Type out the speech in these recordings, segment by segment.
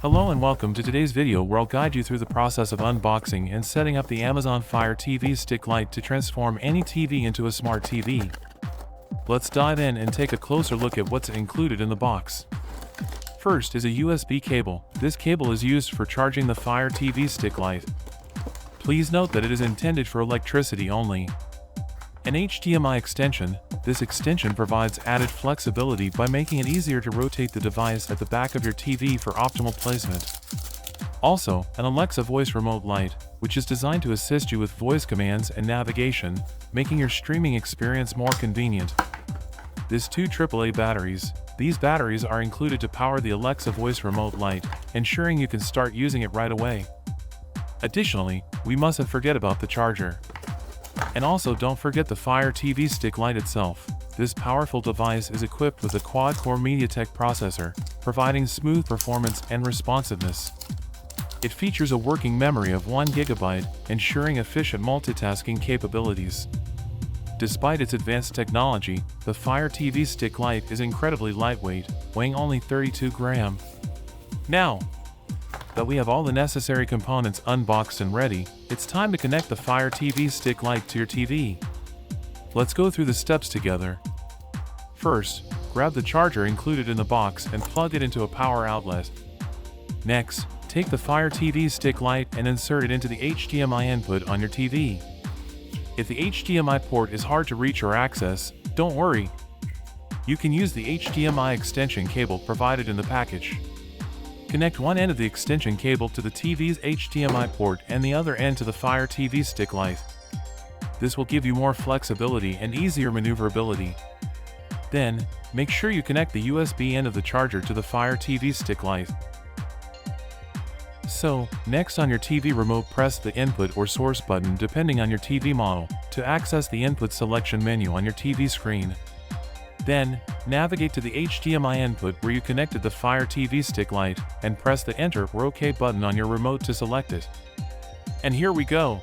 Hello and welcome to today's video where I'll guide you through the process of unboxing and setting up the Amazon Fire TV Stick Lite to transform any TV into a smart TV. Let's dive in and take a closer look at what's included in the box. First is a USB cable. This cable is used for charging the Fire TV Stick Lite. Please note that it is intended for electricity only. An HDMI extension. This extension provides added flexibility by making it easier to rotate the device at the back of your TV for optimal placement. Also, an Alexa voice remote Lite, which is designed to assist you with voice commands and navigation, making your streaming experience more convenient. This 2 AAA batteries. These batteries are included to power the Alexa voice remote Lite, ensuring you can start using it right away. Additionally, we mustn't forget about the charger. And also don't forget the Fire TV Stick Lite itself. This powerful device is equipped with a quad-core MediaTek processor, providing smooth performance and responsiveness. It features a working memory of 1 GB, ensuring efficient multitasking capabilities. Despite its advanced technology, the Fire TV Stick Lite is incredibly lightweight, weighing only 32 grams. Now that we have all the necessary components unboxed and ready, it's time to connect the Fire TV Stick Lite to your TV. Let's go through the steps together. First, grab the charger included in the box and plug it into a power outlet. Next, take the Fire TV Stick Lite and insert it into the HDMI input on your TV. If the HDMI port is hard to reach or access, don't worry. You can use the HDMI extension cable provided in the package. Connect one end of the extension cable to the TV's HDMI port and the other end to the Fire TV Stick Lite. This will give you more flexibility and easier maneuverability. Then, make sure you connect the USB end of the charger to the Fire TV Stick Lite. So, next on your TV remote, press the input or source button depending on your TV model to access the input selection menu on your TV screen. Then, navigate to the HDMI input where you connected the Fire TV Stick Lite and press the Enter or OK button on your remote to select it. And here we go!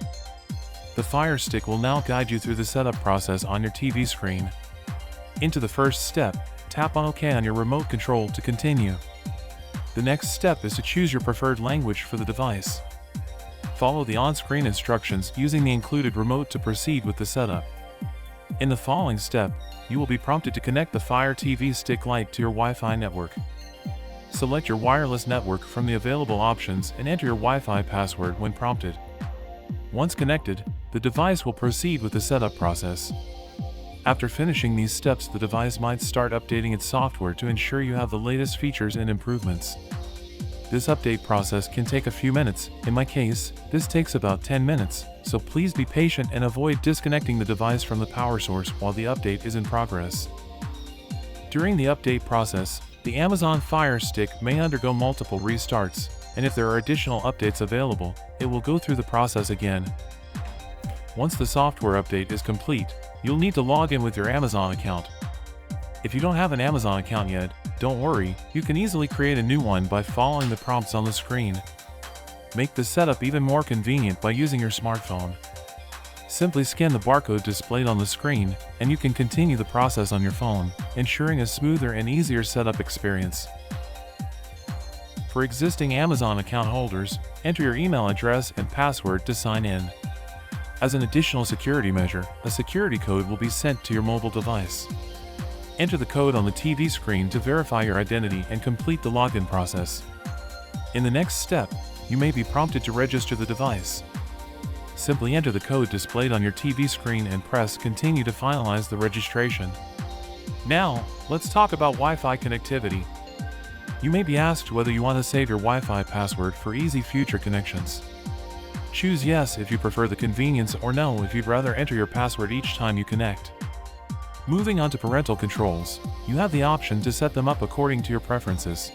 The Fire Stick will now guide you through the setup process on your TV screen. Into the first step, tap on OK on your remote control to continue. The next step is to choose your preferred language for the device. Follow the on-screen instructions using the included remote to proceed with the setup. In the following step, you will be prompted to connect the Fire TV Stick Lite to your Wi-Fi network. Select your wireless network from the available options and enter your Wi-Fi password when prompted. Once connected, the device will proceed with the setup process. After finishing these steps, the device might start updating its software to ensure you have the latest features and improvements. This update process can take a few minutes. In my case, this takes about 10 minutes, so please be patient and avoid disconnecting the device from the power source while the update is in progress. During the update process, the Amazon Fire Stick may undergo multiple restarts, and if there are additional updates available, it will go through the process again. Once the software update is complete, you'll need to log in with your Amazon account. If you don't have an Amazon account yet, don't worry, you can easily create a new one by following the prompts on the screen. Make the setup even more convenient by using your smartphone. Simply scan the barcode displayed on the screen, and you can continue the process on your phone, ensuring a smoother and easier setup experience. For existing Amazon account holders, enter your email address and password to sign in. As an additional security measure, a security code will be sent to your mobile device. Enter the code on the TV screen to verify your identity and complete the login process. In the next step, you may be prompted to register the device. Simply enter the code displayed on your TV screen and press Continue to finalize the registration. Now, let's talk about Wi-Fi connectivity. You may be asked whether you want to save your Wi-Fi password for easy future connections. Choose Yes if you prefer the convenience or No if you'd rather enter your password each time you connect. Moving on to parental controls, you have the option to set them up according to your preferences.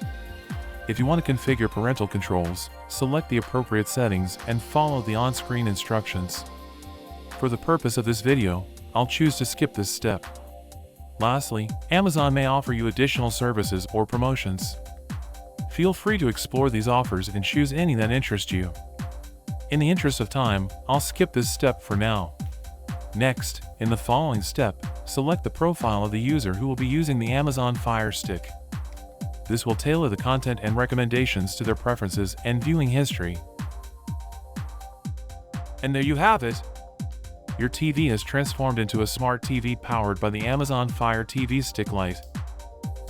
If you want to configure parental controls, select the appropriate settings and follow the on-screen instructions. For the purpose of this video, I'll choose to skip this step. Lastly, Amazon may offer you additional services or promotions. Feel free to explore these offers and choose any that interest you. In the interest of time, I'll skip this step for now. Next, in the following step, select the profile of the user who will be using the Amazon Fire Stick. This will tailor the content and recommendations to their preferences and viewing history. And there you have it! Your TV is transformed into a smart TV powered by the Amazon Fire TV Stick Lite.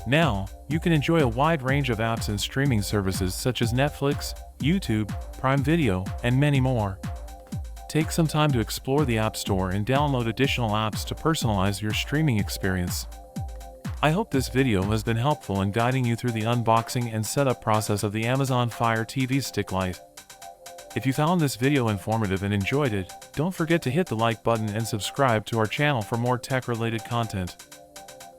Now, you can enjoy a wide range of apps and streaming services such as Netflix, YouTube, Prime Video, and many more. Take some time to explore the App Store and download additional apps to personalize your streaming experience. I hope this video has been helpful in guiding you through the unboxing and setup process of the Amazon Fire TV Stick Lite. If you found this video informative and enjoyed it, don't forget to hit the like button and subscribe to our channel for more tech-related content.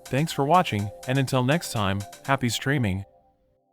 Thanks for watching, and until next time, happy streaming!